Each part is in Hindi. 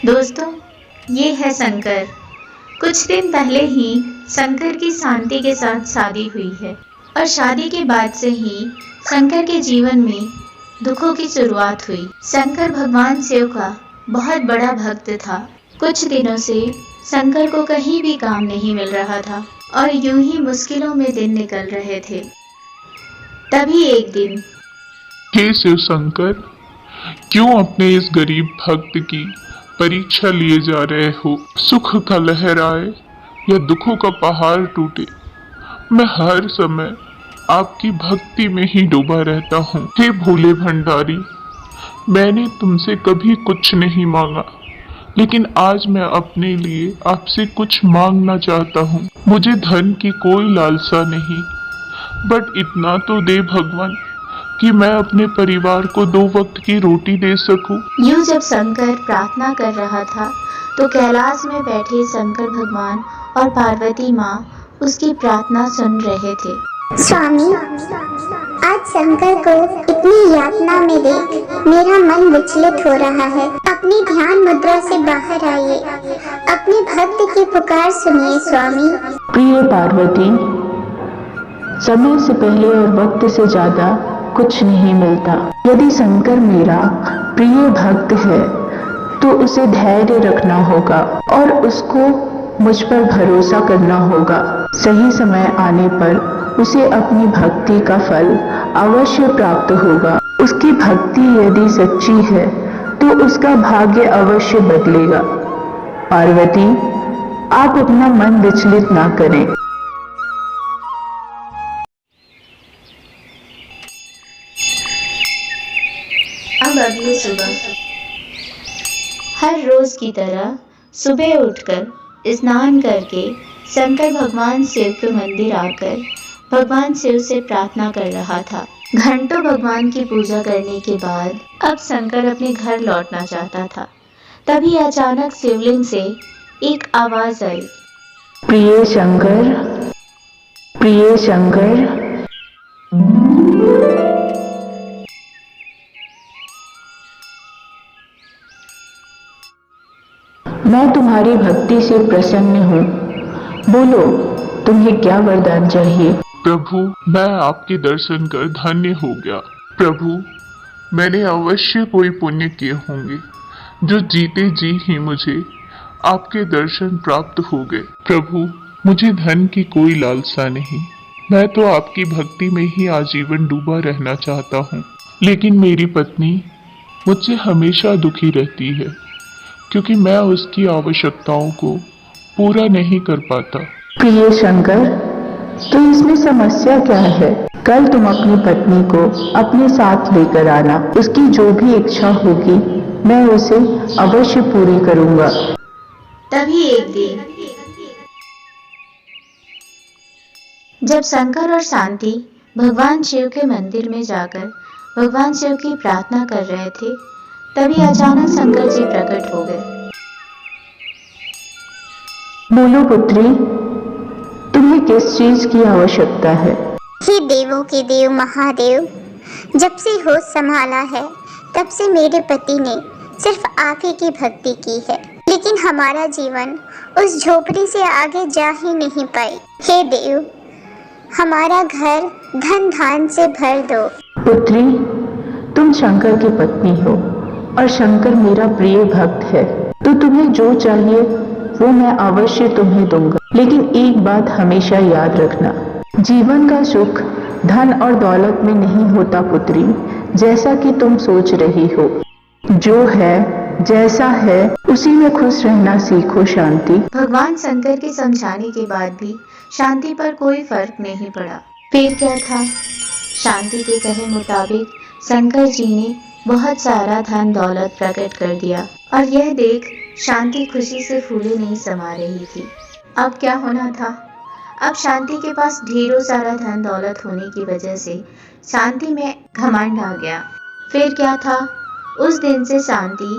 दोस्तों, ये है शंकर। कुछ दिन पहले ही शंकर की शांति के साथ शादी हुई है और शादी के बाद से ही शंकर के जीवन में दुखों की शुरुआत हुई। शंकर भगवान शिव का बहुत बड़ा भक्त था। कुछ दिनों से शंकर को कहीं भी काम नहीं मिल रहा था और यूं ही मुश्किलों में दिन निकल रहे थे। तभी एक दिन हे शिव शंकर, क्यों अपने इस गरीब भक्त की परीक्षा लिए जा रहे हो? सुख का लहर आए या दुखों का पहाड़ टूटे, मैं हर समय आपकी भक्ति में ही डूबा रहता हूँ। हे भोले भंडारी, मैंने तुमसे कभी कुछ नहीं मांगा, लेकिन आज मैं अपने लिए आपसे कुछ मांगना चाहता हूँ। मुझे धन की कोई लालसा नहीं, बट इतना तो दे भगवान कि मैं अपने परिवार को 2 वक्त की रोटी दे सकूं। यूं जब शंकर प्रार्थना कर रहा था तो कैलाश में बैठे शंकर भगवान और पार्वती माँ उसकी प्रार्थना सुन रहे थे। स्वामी, आज शंकर को इतनी यातना में देख मेरा मन विचलित हो रहा है। अपनी ध्यान मुद्रा से बाहर आइए, अपने भक्त की पुकार सुनिए स्वामी। प्रिय पार्वती, समय से पहले और वक्त से ज्यादा कुछ नहीं मिलता। यदि शंकर मेरा प्रिय भक्त है तो उसे धैर्य रखना होगा और उसको मुझ पर भरोसा करना होगा। सही समय आने पर उसे अपनी भक्ति का फल अवश्य प्राप्त होगा। उसकी भक्ति यदि सच्ची है तो उसका भाग्य अवश्य बदलेगा। पार्वती, आप अपना मन विचलित ना करें। अब अगली सुबह हर रोज की तरह सुबह उठकर स्नान करके शंकर भगवान शिव के मंदिर आकर भगवान शिव से प्रार्थना कर रहा था। घंटों भगवान की पूजा करने के बाद अब शंकर अपने घर लौटना चाहता था। तभी अचानक शिवलिंग से एक आवाज आई। प्रिय शंकर, प्रिय शंकर। मैं तुम्हारी भक्ति से प्रसन्न हूँ। बोलो, तुम्हें क्या वरदान चाहिए? प्रभु, मैं आपके दर्शन कर धन्य हो गया। प्रभु, मैंने अवश्य कोई पुण्य किए होंगे जो जीते जी ही मुझे आपके दर्शन प्राप्त हो गए। प्रभु, मुझे धन की कोई लालसा नहीं, मैं तो आपकी भक्ति में ही आजीवन डूबा रहना चाहता हूँ। लेकिन मेरी पत्नी मुझसे हमेशा दुखी रहती है क्योंकि मैं उसकी आवश्यकताओं को पूरा नहीं कर पाता। प्रिय शंकर, तो इसमें समस्या क्या है? कल तुम अपनी पत्नी को अपने साथ लेकर आना। उसकी जो भी इच्छा होगी मैं उसे अवश्य पूरी करूंगा। तभी एक दिन जब शंकर और शांति भगवान शिव के मंदिर में जाकर भगवान शिव की प्रार्थना कर रहे थे, तभी अचानक शंकर जी प्रकट हो गए। बोलो पुत्री, तुम्हें किस चीज की आवश्यकता है? हे देवों के देव महादेव, जब से होश संभाला है तब से मेरे पति ने सिर्फ आप ही की भक्ति की है, लेकिन हमारा जीवन उस झोपड़ी से आगे जा ही नहीं पाई। हे देव, हमारा घर धन धान से भर दो। पुत्री, तुम शंकर की पत्नी हो और शंकर मेरा प्रिय भक्त है, तो तुम्हें जो चाहिए वो मैं अवश्य तुम्हें दूंगा। लेकिन एक बात हमेशा याद रखना, जीवन का सुख धन और दौलत में नहीं होता पुत्री, जैसा कि तुम सोच रही हो। जो है जैसा है उसी में खुश रहना सीखो शांति। भगवान शंकर के समझाने के बाद भी शांति पर कोई फर्क नहीं पड़ा। फिर क्या था, शांति के कहे मुताबिक शंकर जी ने बहुत सारा धन दौलत प्रकट कर दिया और यह देख शांति खुशी से फूले नहीं समा रही थी। अब क्या होना था, अब शांति के पास ढेरों सारा धन दौलत होने की वजह से शांति में घमंड आ गया। फिर क्या था, उस दिन से शांति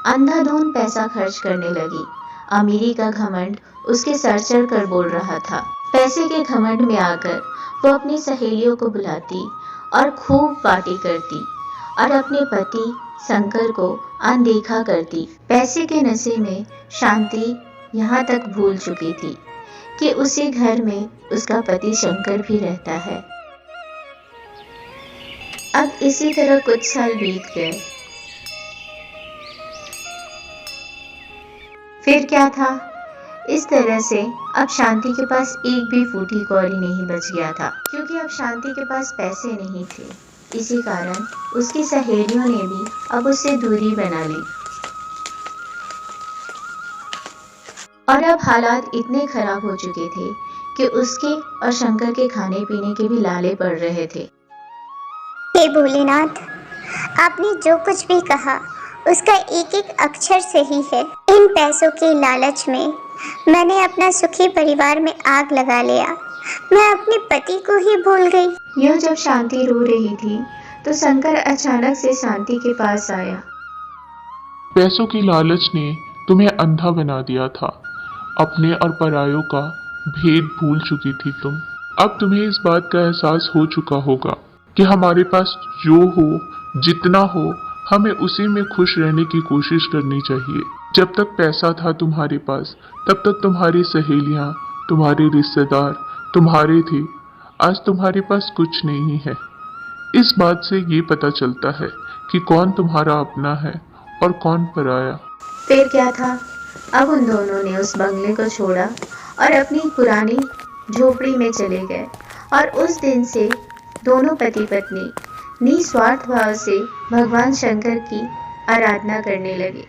अंधाधुंध पैसा खर्च करने लगी। अमीरी का घमंड उसके सर चढ़ कर बोल रहा था। पैसे के घमंड में आकर वो अपनी सहेलियों को बुलाती और खूब पार्टी करती और अपने पति शंकर को अनदेखा करती। पैसे के नशे में शांति यहाँ तक भूल चुकी थी कि उसी घर में उसका पति शंकर भी रहता है। अब इसी तरह कुछ साल बीत गए। फिर क्या था, इस तरह से अब शांति के पास एक भी फूटी कौड़ी नहीं बच गया था, क्योंकि अब शांति के पास पैसे नहीं थे। इसी कारण उसकी सहेलियों ने भी अब उससे दूरी बना ली और अब हालात इतने खराब हो चुके थे कि उसके और शंकर के खाने पीने के भी लाले पड़ रहे थे। हे भोलेनाथ, आपने जो कुछ भी कहा उसका एक एक अक्षर सही है। इन पैसों के लालच में मैंने अपना सुखी परिवार में आग लगा लिया। मैं अपने पति को ही भूल गई। यह जब शांति रो रही थी तो शंकर अचानक से शांति के पास आया। पैसों की लालच ने तुम्हें अंधा बना दिया था। अपने और परायों का भेद भूल चुकी थी तुम। अब तुम्हें इस बात का एहसास हो चुका होगा कि हमारे पास जो हो, जितना हो, हमें उसी में खुश रहने की कोशिश करनी चाहिए। जब तक पैसा था तुम्हारे पास, तब तक तुम्हारी सहेलियां, तुम्हारे रिश्तेदार तुम्हारे थे। आज तुम्हारे पास कुछ नहीं है। इस बात से ये पता चलता है कि कौन तुम्हारा अपना है और कौन पराया। फिर क्या था, अब उन दोनों ने उस बंगले को छोड़ा और अपनी पुरानी झोपड़ी में चले गए और उस दिन से दोनों पति पत्नी निस्वार्थ भाव से भगवान शंकर की आराधना करने लगे।